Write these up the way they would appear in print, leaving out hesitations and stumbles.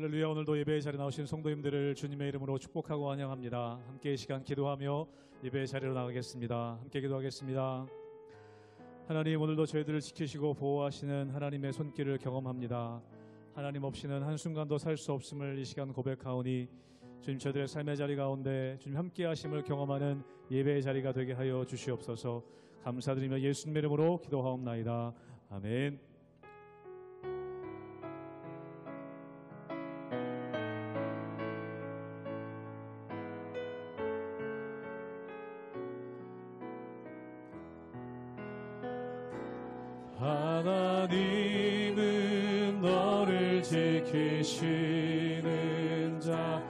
할렐루야. 오늘도 예배의 자리에 나오신 성도님들을 주님의 이름으로 축복하고 환영합니다. 함께 이 시간 기도하며 예배의 자리로 나가겠습니다. 함께 기도하겠습니다. 하나님, 오늘도 저희들을 지키시고 보호하시는 하나님의 손길을 경험합니다. 하나님 없이는 한순간도 살 수 없음을 이 시간 고백하오니 주님, 저희들의 삶의 자리 가운데 주님 함께 하심을 경험하는 예배의 자리가 되게 하여 주시옵소서. 감사드리며 예수님의 이름으로 기도하옵나이다. 아멘. 하나님은 너를 지키시는 자,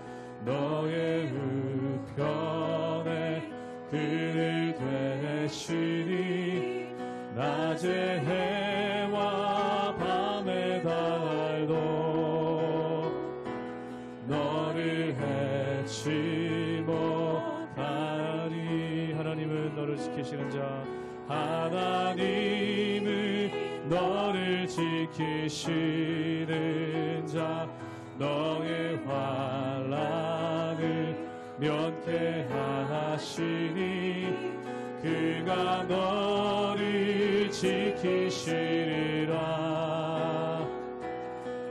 너의 우편에 그늘 되시니 낮의 해와 밤의 달도 너를 해치 못하리. 하나님은 너를 지키시는 자, 하나님은 너를 지키시는 자, 너의 환난을 면케하시니 그가 너를 지키시리라.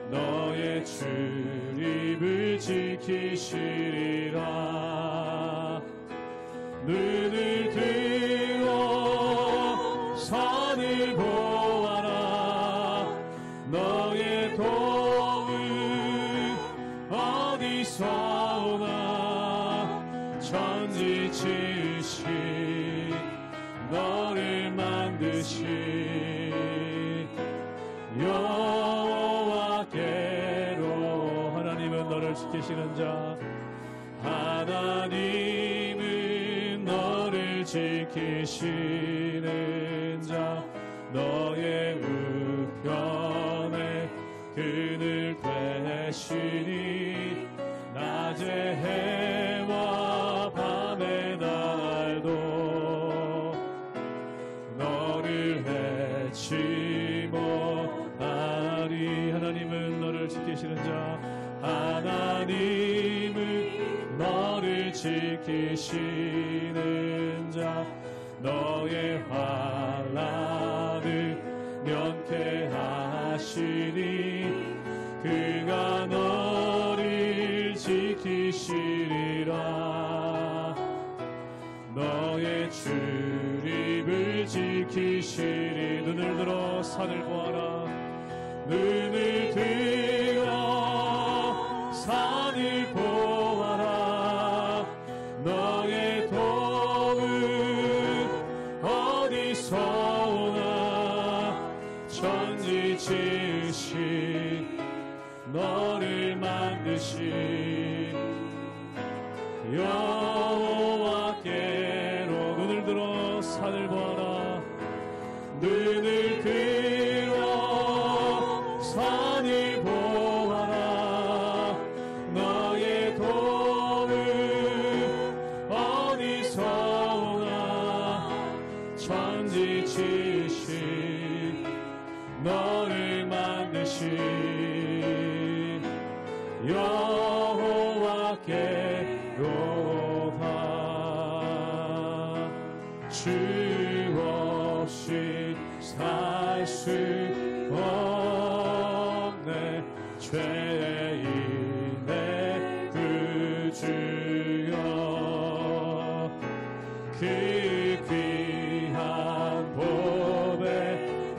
너의 출입을 지키시리라. 눈을 들어 산을 보아라. 너의 도움 어디서 오나. 천지 지으신 너를 만드신 여호와께로. 하나님은 너를 지키시는 자, 하나님은 너를 지키시는 자, 너의 우편에 그늘 되시니 낮의 해와 밤의 달도 너를 해치 못하리. 하나님은 너를 지키시는 자, 하나님은 너를 지키시는 자, 너의 환난을 면케하시니 그가 너를 지키시리라. 너의 출입을 지키시리. 눈을 들어 산을 보아라. 눈을 들어 산을 보아라. 너의 도움 어디서 오나. 천지 지으신 너를 만드신 여호와께로. 눈을 들어 산을 보아라. 눈을 들어 산을 보아라. 너의 도움 어디서 오나. 천지 지으신 너를 만드신 여호와께로다. 주 없이 살 수 없네. 죄인의 구주여, 그 귀한 보배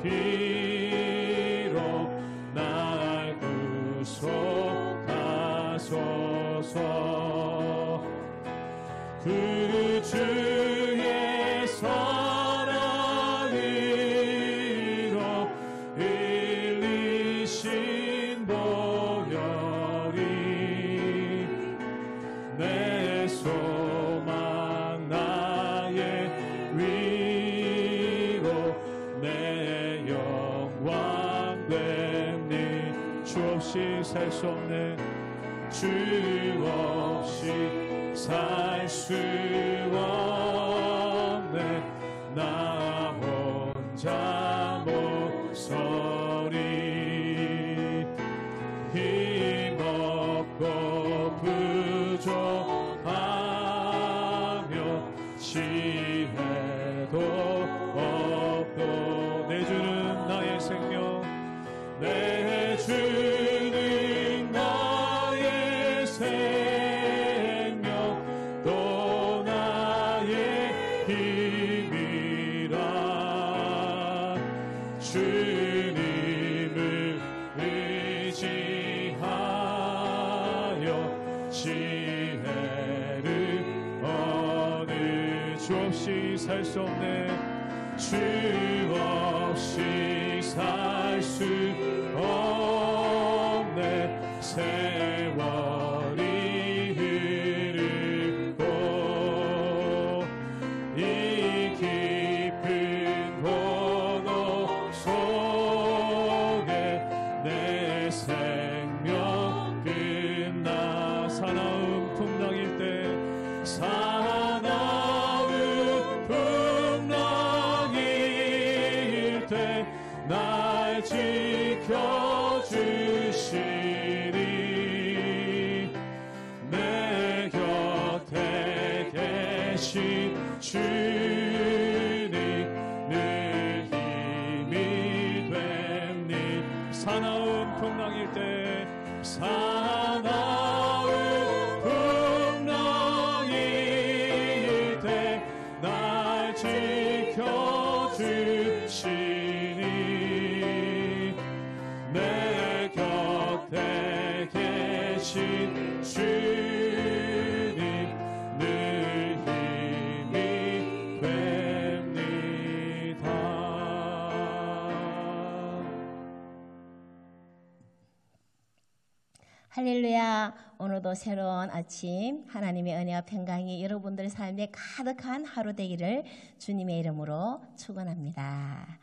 피로 날 구속하소서. 그 주의 사랑으로 흘리신 보혈이 내 소망 나의 위로 내 영광 되니. 주 없이 살 수 없네. 주 없이 살 수 없네. 나 혼자 못 서리. 힘 시해도 없고 내 주는 나의 생명 내 주는 나의 생명 또 나의 힘이라 주님을 의지하여 지혜를 얻을 주 없이 살 수 없네 주 없이 살 수 없네 세월이 흐르고 이 깊은 고독 속에 내 생명 끝나 사나움 풍랑일 때 사나움 풍랑일 때 날 지켜주시니 내 곁에 계신 주님 늘 힘이 됩니 사나움 풍랑일 때 사나움 풍랑일 때 날 지켜주시니 내 곁에 계신 주님 늘 힘이 됩니다. 할렐루야. 오늘도 새로운 아침 하나님의 은혜와 평강이 여러분들 삶에 가득한 하루 되기를 주님의 이름으로 축원합니다.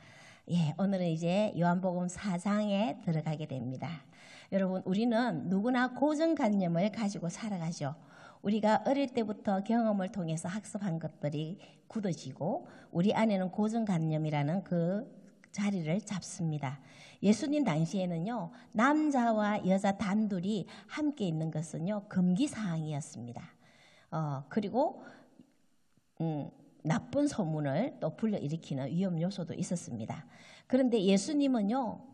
예, 오늘은 이제 요한복음 4장에 들어가게 됩니다. 여러분, 우리는 누구나 고정관념을 가지고 살아가죠. 우리가 어릴 때부터 경험을 통해서 학습한 것들이 굳어지고 우리 안에는 고정관념이라는 그 자리를 잡습니다. 예수님 당시에는요, 남자와 여자 단둘이 함께 있는 것은요, 금기사항이었습니다. 그리고 나쁜 소문을 또 불러일으키는 위험 요소도 있었습니다. 그런데 예수님은요,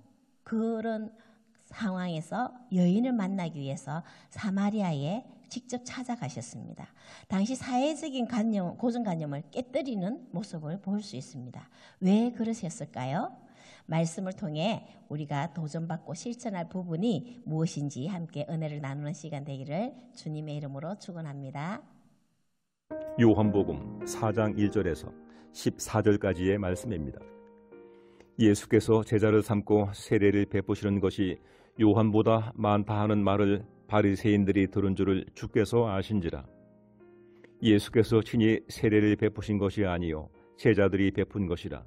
그런 상황에서 여인을 만나기 위해서 사마리아에 직접 찾아가셨습니다. 당시 사회적인 고정관념을 깨뜨리는 모습을 볼 수 있습니다. 왜 그러셨을까요? 말씀을 통해 우리가 도전받고 실천할 부분이 무엇인지 함께 은혜를 나누는 시간 되기를 주님의 이름으로 축원합니다. 요한복음 4장 1절에서 14절까지의 말씀입니다. 예수께서 제자를 삼고 세례를 베푸시는 것이 요한보다 많다 하는 말을 바리새인들이 들은 줄을 주께서 아신지라. 예수께서 친히 세례를 베푸신 것이 아니요 제자들이 베푼 것이라.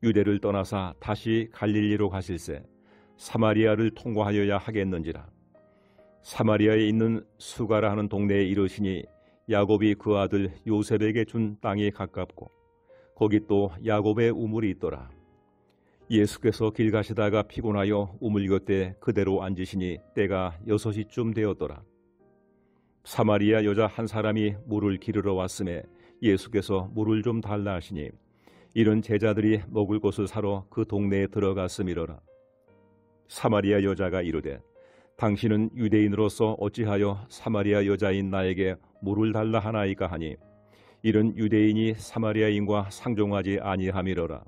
유대를 떠나사 다시 갈릴리로 가실새 사마리아를 통과하여야 하겠는지라. 사마리아에 있는 수가라 하는 동네에 이르시니 야곱이 그 아들 요셉에게 준 땅이 가깝고 거기 또 야곱의 우물이 있더라. 예수께서 길 가시다가 피곤하여 우물 곁에 그대로 앉으시니 때가 6시쯤 되었더라. 사마리아 여자 한 사람이 물을 기르러 왔음에 예수께서 물을 좀 달라 하시니 이런 제자들이 먹을 것을 사러 그 동네에 들어갔음이로라. 사마리아 여자가 이르되 당신은 유대인으로서 어찌하여 사마리아 여자인 나에게 물을 달라 하나이까 하니 이런 유대인이 사마리아인과 상종하지 아니함이로라.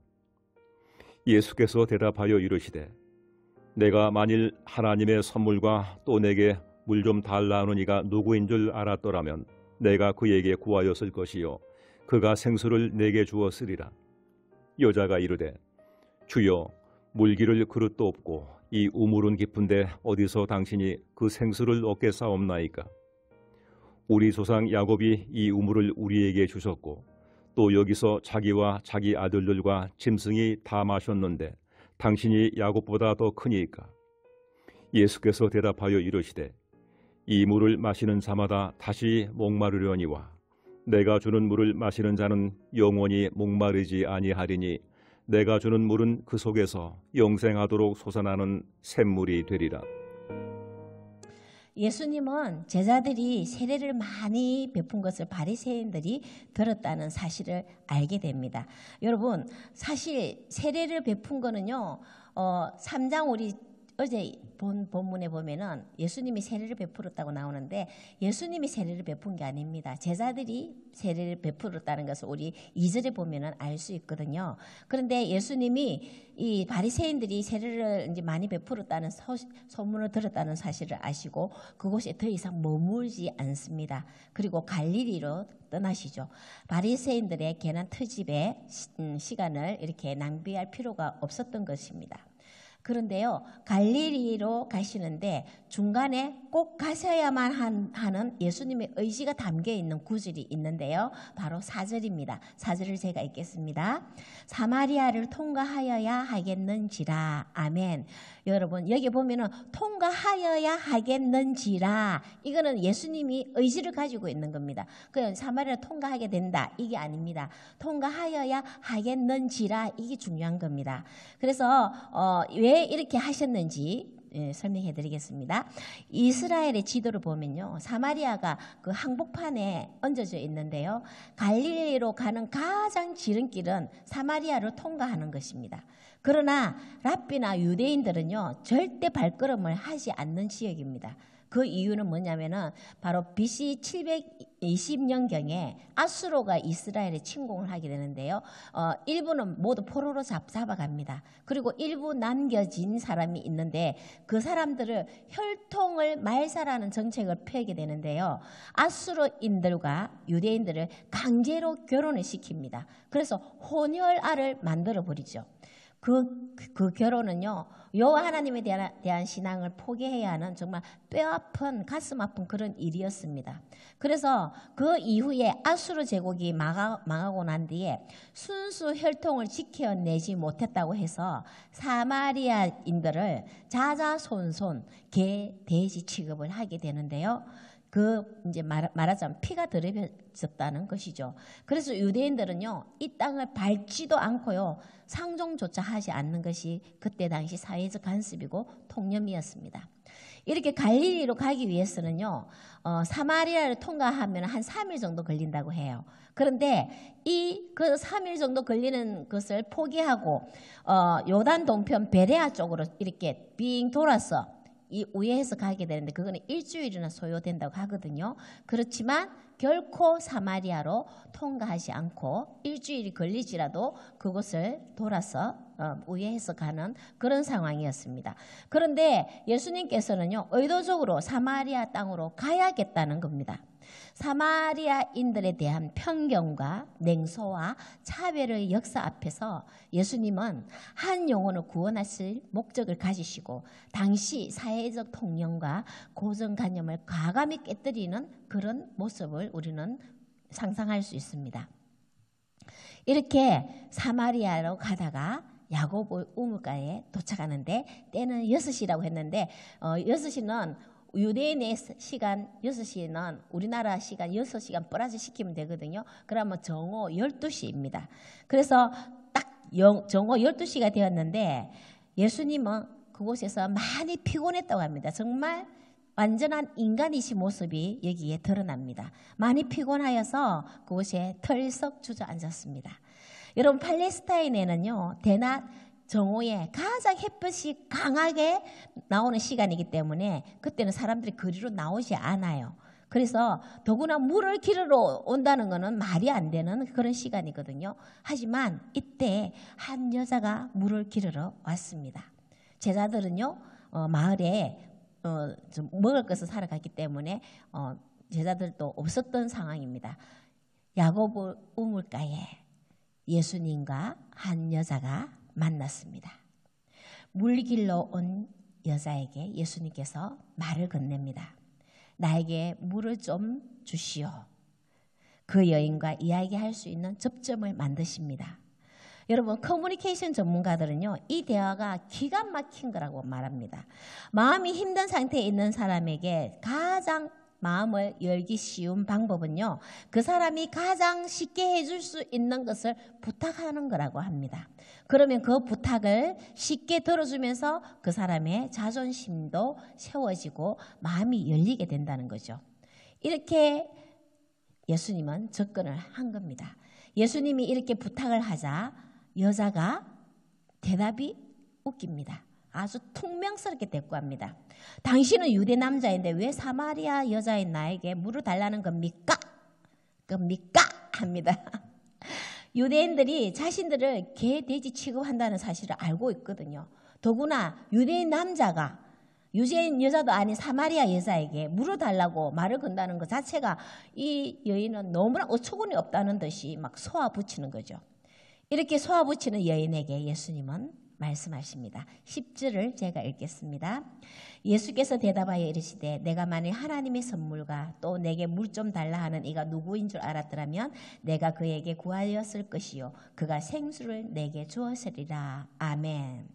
예수께서 대답하여 이르시되 내가 만일 하나님의 선물과 또 내게 물 좀 달라 하는 이가 누구인 줄 알았더라면 내가 그에게 구하였을 것이요 그가 생수를 내게 주었으리라. 여자가 이르되 주여 물기를 그릇도 없고 이 우물은 깊은데 어디서 당신이 그 생수를 얻겠사옵나이까. 우리 조상 야곱이 이 우물을 우리에게 주셨고 또 여기서 자기와 자기 아들들과 짐승이 다 마셨는데 당신이 야곱보다 더 크니까. 예수께서 대답하여 이르시되 이 물을 마시는 자마다 다시 목마르려니와 내가 주는 물을 마시는 자는 영원히 목마르지 아니하리니 내가 주는 물은 그 속에서 영생하도록 솟아나는 샘물이 되리라. 예수님은 제자들이 세례를 많이 베푼 것을 바리새인들이 들었다는 사실을 알게 됩니다. 여러분, 사실 세례를 베푼 거는요, 3장 우리 어제 본 본문에 보면은 예수님이 세례를 베풀었다고 나오는데 예수님이 세례를 베푼 게 아닙니다. 제자들이 세례를 베풀었다는 것을 우리 2절에 보면은 알 수 있거든요. 그런데 예수님이 이 바리새인들이 세례를 이제 많이 베풀었다는 소문을 들었다는 사실을 아시고 그곳에 더 이상 머물지 않습니다. 그리고 갈릴리로 떠나시죠. 바리새인들의 괜한 트집에 시간을 이렇게 낭비할 필요가 없었던 것입니다. 그런데요, 갈릴리로 가시는데 중간에 꼭 가셔야만 하는 예수님의 의지가 담겨 있는 구절이 있는데요. 바로 4절입니다. 4절을 제가 읽겠습니다. 사마리아를 통과하여야 하겠는지라. 아멘. 여러분, 여기 보면은 통과하여야 하겠는지라. 이거는 예수님이 의지를 가지고 있는 겁니다. 그냥 사마리아를 통과하게 된다. 이게 아닙니다. 통과하여야 하겠는지라. 이게 중요한 겁니다. 그래서 왜 이렇게 하셨는지 설명해 드리겠습니다. 이스라엘의 지도를 보면요, 사마리아가 그 항복판에 얹어져 있는데요, 갈릴리로 가는 가장 지름길은 사마리아를 통과하는 것입니다. 그러나 랍비나 유대인들은요 절대 발걸음을 하지 않는 지역입니다. 그 이유는 뭐냐면은 바로 BC 720년경에 아수로가 이스라엘에 침공을 하게 되는데요. 일부는 모두 포로로 잡아갑니다. 그리고 일부 남겨진 사람이 있는데 그 사람들을 혈통을 말살하는 정책을 펴게 되는데요. 아수로인들과 유대인들을 강제로 결혼을 시킵니다. 그래서 혼혈아를 만들어 버리죠. 그 결혼은요, 여호와 하나님에 대한 신앙을 포기해야 하는 정말 뼈아픈 가슴 아픈 그런 일이었습니다. 그래서 그 이후에 아수르 제국이 망하고 난 뒤에 순수 혈통을 지켜내지 못했다고 해서 사마리아인들을 자자손손 개, 돼지 취급을 하게 되는데요. 이제 말하자면 피가 더러워졌다는 것이죠. 그래서 유대인들은요, 이 땅을 밟지도 않고요, 상종조차 하지 않는 것이 그때 당시 사회적 관습이고 통념이었습니다. 이렇게 갈릴리로 가기 위해서는요, 사마리아를 통과하면 한 3일 정도 걸린다고 해요. 그런데 그 3일 정도 걸리는 것을 포기하고 요단 동편 베레아 쪽으로 이렇게 빙 돌아서 이 우회해서 가게 되는데 그거는 일주일이나 소요된다고 하거든요. 그렇지만 결코 사마리아로 통과하지 않고 일주일이 걸리지라도 그곳을 돌아서 우회해서 가는 그런 상황이었습니다. 그런데 예수님께서는요, 의도적으로 사마리아 땅으로 가야겠다는 겁니다. 사마리아인들에 대한 편견과 냉소와 차별의 역사 앞에서 예수님은 한 영혼을 구원하실 목적을 가지시고 당시 사회적 통념과 고정관념을 과감히 깨뜨리는 그런 모습을 우리는 상상할 수 있습니다. 이렇게 사마리아로 가다가 야고보 우물가에 도착하는데 때는 6시라고 했는데 6시는 유대인의 시간 6시는 우리나라 시간 6시간 플러스 시키면 되거든요. 그러면 정오 12시입니다. 그래서 딱 정오 12시가 되었는데 예수님은 그곳에서 많이 피곤했다고 합니다. 정말 완전한 인간이신 모습이 여기에 드러납니다. 많이 피곤하여서 그곳에 털썩 주저앉았습니다. 여러분, 팔레스타인에는요, 대낮 정오에 가장 햇볕이 강하게 나오는 시간이기 때문에 그때는 사람들이 거리로 나오지 않아요. 그래서 더구나 물을 기르러 온다는 것은 말이 안 되는 그런 시간이거든요. 하지만 이때 한 여자가 물을 기르러 왔습니다. 제자들은요, 마을에 좀 먹을 것을 사러 갔기 때문에 제자들도 없었던 상황입니다. 야고보 우물가에 예수님과 한 여자가 만났습니다. 물 길러 온 여자에게 예수님께서 말을 건넵니다. 나에게 물을 좀 주시오. 그 여인과 이야기할 수 있는 접점을 만드십니다. 여러분, 커뮤니케이션 전문가들은요, 이 대화가 기가 막힌 거라고 말합니다. 마음이 힘든 상태에 있는 사람에게 가장 마음을 열기 쉬운 방법은요, 그 사람이 가장 쉽게 해줄 수 있는 것을 부탁하는 거라고 합니다. 그러면 그 부탁을 쉽게 들어주면서 그 사람의 자존심도 세워지고 마음이 열리게 된다는 거죠. 이렇게 예수님은 접근을 한 겁니다. 예수님이 이렇게 부탁을 하자 여자가 대답이 웃깁니다. 아주 퉁명스럽게 대꾸합니다. 당신은 유대 남자인데 왜 사마리아 여자인 나에게 물을 달라는 겁니까? 겁니까? 합니다. 유대인들이 자신들을 개, 돼지 취급한다는 사실을 알고 있거든요. 더구나 유대인 남자가 유대인 여자도 아닌 사마리아 여자에게 물을 달라고 말을 건다는 것 자체가 이 여인은 너무나 어처구니 없다는 듯이 막 쏘아붙이는 거죠. 이렇게 쏘아붙이는 여인에게 예수님은 말씀하십니다. 10절을 제가 읽겠습니다. 예수께서 대답하여 이르시되 내가 만일 하나님의 선물과 또 내게 물 좀 달라 하는 이가 누구인 줄 알았더라면 내가 그에게 구하였을 것이요 그가 생수를 내게 주었으리라. 아멘.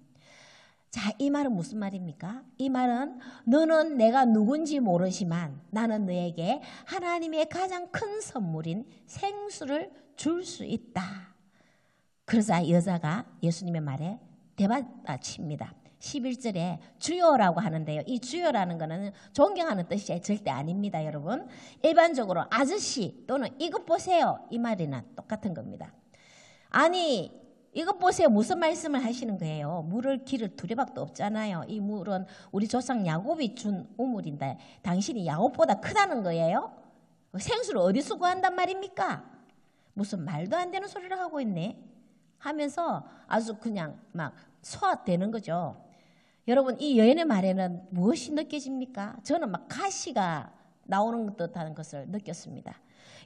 자, 이 말은 무슨 말입니까? 이 말은 너는 내가 누군지 모르지만 나는 너에게 하나님의 가장 큰 선물인 생수를 줄 수 있다. 그러자 여자가 예수님의 말에 대받아칩니다. 11절에 주여라고 하는데요. 이 주여라는 것은 존경하는 뜻이 절대 아닙니다, 여러분. 일반적으로 아저씨 또는 이것 보세요 이 말이나 똑같은 겁니다. 아니 이것 보세요 무슨 말씀을 하시는 거예요? 물을 기를 두레박도 없잖아요. 이 물은 우리 조상 야곱이 준 우물인데 당신이 야곱보다 크다는 거예요? 생수를 어디서 구한단 말입니까? 무슨 말도 안 되는 소리를 하고 있네 하면서 아주 그냥 막 소화되는 거죠. 여러분 이 여인의 말에는 무엇이 느껴집니까? 저는 막 가시가 나오는 듯한 것을 느꼈습니다.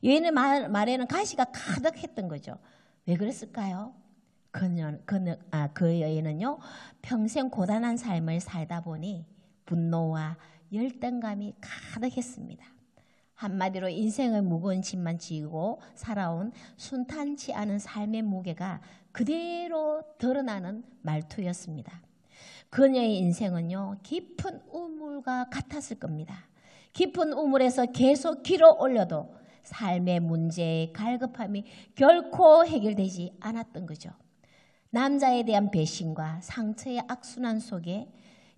여인의 말에는 가시가 가득했던 거죠. 왜 그랬을까요? 그 여인은요 평생 고단한 삶을 살다 보니 분노와 열등감이 가득했습니다. 한마디로 인생의 무거운 짐만 지고 살아온 순탄치 않은 삶의 무게가 그대로 드러나는 말투였습니다. 그녀의 인생은요 깊은 우물과 같았을 겁니다. 깊은 우물에서 계속 길어 올려도 삶의 문제의 갈급함이 결코 해결되지 않았던 거죠. 남자에 대한 배신과 상처의 악순환 속에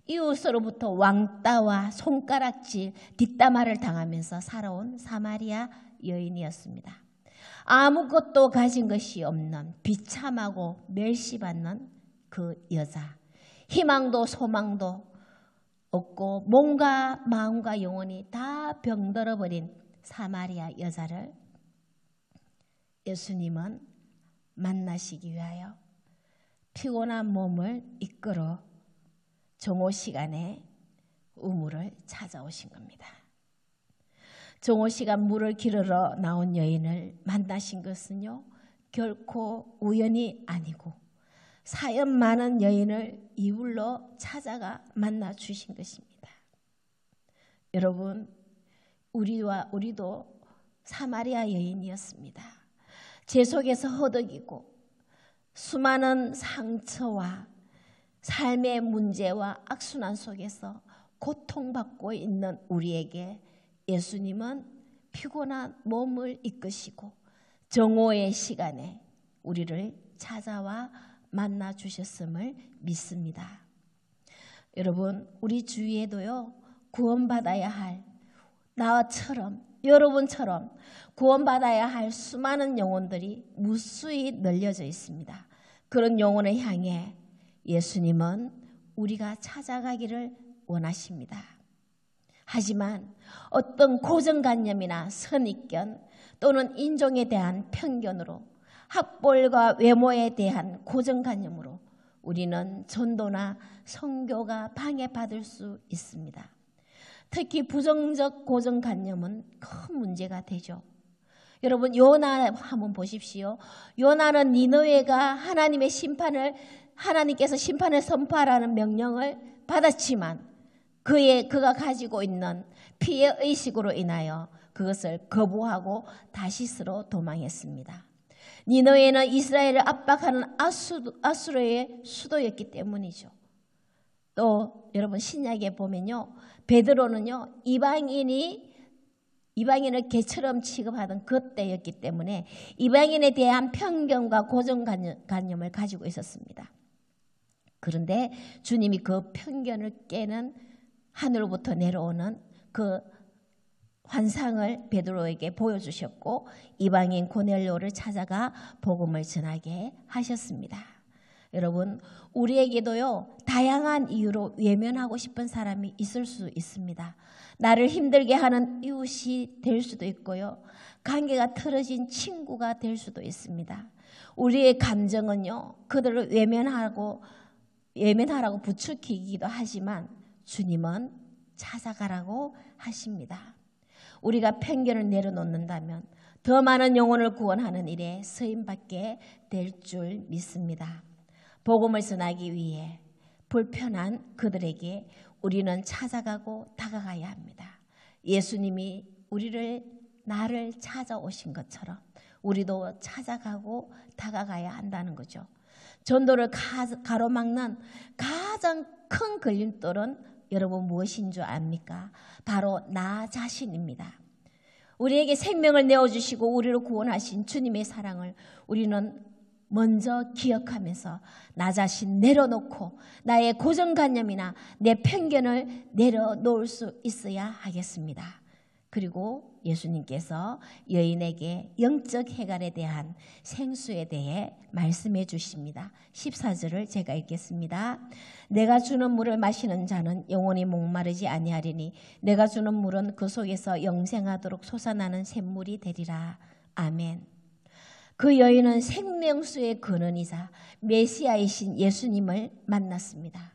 이웃으로부터 왕따와 손가락질, 뒷담화를 당하면서 살아온 사마리아 여인이었습니다. 아무것도 가진 것이 없는 비참하고 멸시받는 그 여자. 희망도 소망도 없고 몸과 마음과 영혼이 다 병들어버린 사마리아 여자를 예수님은 만나시기 위하여 피곤한 몸을 이끌어 정오 시간에 우물을 찾아오신 겁니다. 정오 시간 물을 기르러 나온 여인을 만나신 것은요 결코 우연이 아니고 사연 많은 여인을 이불로 찾아가 만나 주신 것입니다. 여러분 우리도 사마리아 여인이었습니다. 제 속에서 허덕이고 수많은 상처와 삶의 문제와 악순환 속에서 고통받고 있는 우리에게 예수님은 피곤한 몸을 이끄시고 정오의 시간에 우리를 찾아와 만나 주셨음을 믿습니다. 여러분 우리 주위에도요 구원받아야 할 나처럼 여러분처럼 구원받아야 할 수많은 영혼들이 무수히 널려져 있습니다. 그런 영혼을 향해 예수님은 우리가 찾아가기를 원하십니다. 하지만 어떤 고정관념이나 선입견 또는 인종에 대한 편견으로 학벌과 외모에 대한 고정관념으로 우리는 전도나 선교가 방해받을 수 있습니다. 특히 부정적 고정관념은 큰 문제가 되죠. 여러분 요나 한번 보십시오. 요나는 니느웨가 하나님께서 심판을 선포하라는 명령을 받았지만 그가 가지고 있는 피해 의식으로 인하여 그것을 거부하고 다시스로 도망했습니다. 니느웨는 이스라엘을 압박하는 아수르의 수도였기 때문이죠. 또 여러분 신약에 보면요 베드로는요 이방인이 이방인을 개처럼 취급하던 그때였기 때문에 이방인에 대한 편견과 고정관념을 가지고 있었습니다. 그런데 주님이 그 편견을 깨는 하늘로부터 내려오는 그 환상을 베드로에게 보여주셨고 이방인 고넬료를 찾아가 복음을 전하게 하셨습니다. 여러분, 우리에게도요 다양한 이유로 외면하고 싶은 사람이 있을 수 있습니다. 나를 힘들게 하는 이웃이 될 수도 있고요, 관계가 틀어진 친구가 될 수도 있습니다. 우리의 감정은요 그들을 외면하라고 부추기기도 하지만 주님은 찾아가라고 하십니다. 우리가 편견을 내려놓는다면 더 많은 영혼을 구원하는 일에 쓰임받게 될 줄 믿습니다. 복음을 전하기 위해 불편한 그들에게 우리는 찾아가고 다가가야 합니다. 예수님이 나를 찾아오신 것처럼 우리도 찾아가고 다가가야 한다는 거죠. 전도를 가로막는 가장 큰 걸림돌은 여러분 무엇인 줄 압니까? 바로 나 자신입니다. 우리에게 생명을 내어주시고 우리를 구원하신 주님의 사랑을 우리는 먼저 기억하면서 나 자신 내려놓고 나의 고정관념이나 내 편견을 내려놓을 수 있어야 하겠습니다. 그리고 예수님께서 여인에게 영적 해갈에 대한 생수에 대해 말씀해 주십니다. 14절을 제가 읽겠습니다. 내가 주는 물을 마시는 자는 영원히 목마르지 아니하리니 내가 주는 물은 그 속에서 영생하도록 솟아나는 샘물이 되리라. 아멘. 그 여인은 생명수의 근원이자 메시아이신 예수님을 만났습니다.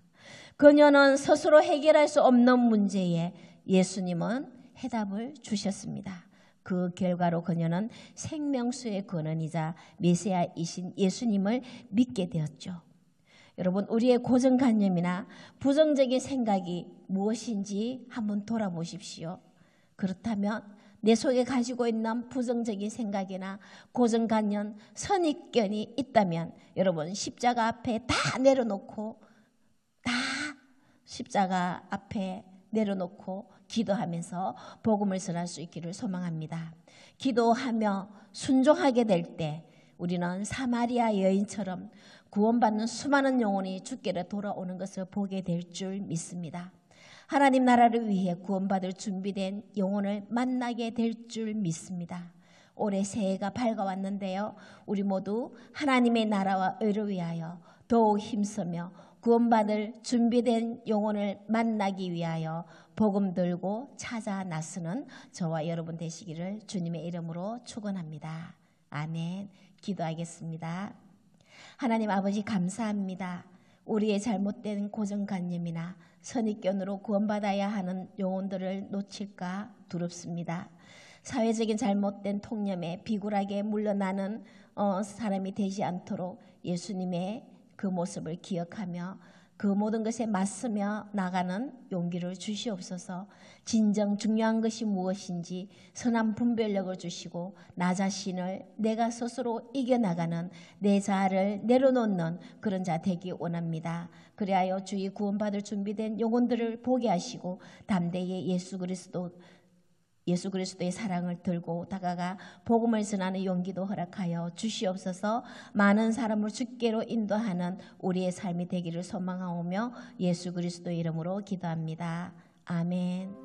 그녀는 스스로 해결할 수 없는 문제에 예수님은 해답을 주셨습니다. 그 결과로 그녀는 생명수의 근원이자 메시아이신 예수님을 믿게 되었죠. 여러분, 우리의 고정관념이나 부정적인 생각이 무엇인지 한번 돌아보십시오. 그렇다면 내 속에 가지고 있는 부정적인 생각이나 고정관념, 선입견이 있다면 여러분 십자가 앞에 다 내려놓고 기도하면서 복음을 전할 수 있기를 소망합니다. 기도하며 순종하게 될 때 우리는 사마리아 여인처럼 구원받는 수많은 영혼이 주께로 돌아오는 것을 보게 될 줄 믿습니다. 하나님 나라를 위해 구원받을 준비된 영혼을 만나게 될 줄 믿습니다. 올해 새해가 밝아왔는데요, 우리 모두 하나님의 나라와 의를 위하여 더욱 힘쓰며 구원받을 준비된 영혼을 만나기 위하여 복음 들고 찾아 나서는 저와 여러분 되시기를 주님의 이름으로 축원합니다. 아멘. 기도하겠습니다. 하나님 아버지, 감사합니다. 우리의 잘못된 고정관념이나 선입견으로 구원받아야 하는 영혼들을 놓칠까 두렵습니다. 사회적인 잘못된 통념에 비굴하게 물러나는 사람이 되지 않도록 예수님의 그 모습을 기억하며 그 모든 것에 맞서며 나가는 용기를 주시옵소서. 진정 중요한 것이 무엇인지 선한 분별력을 주시고 나 자신을 내가 스스로 이겨나가는 내 자아를 내려놓는 그런 자 되기 원합니다. 그리하여 주의 구원받을 준비된 영혼들을 보게 하시고 담대히 예수 그리스도의 사랑을 들고 다가가 복음을 전하는 용기도 허락하여 주시옵소서. 많은 사람을 주께로 인도하는 우리의 삶이 되기를 소망하오며 예수 그리스도의 이름으로 기도합니다. 아멘.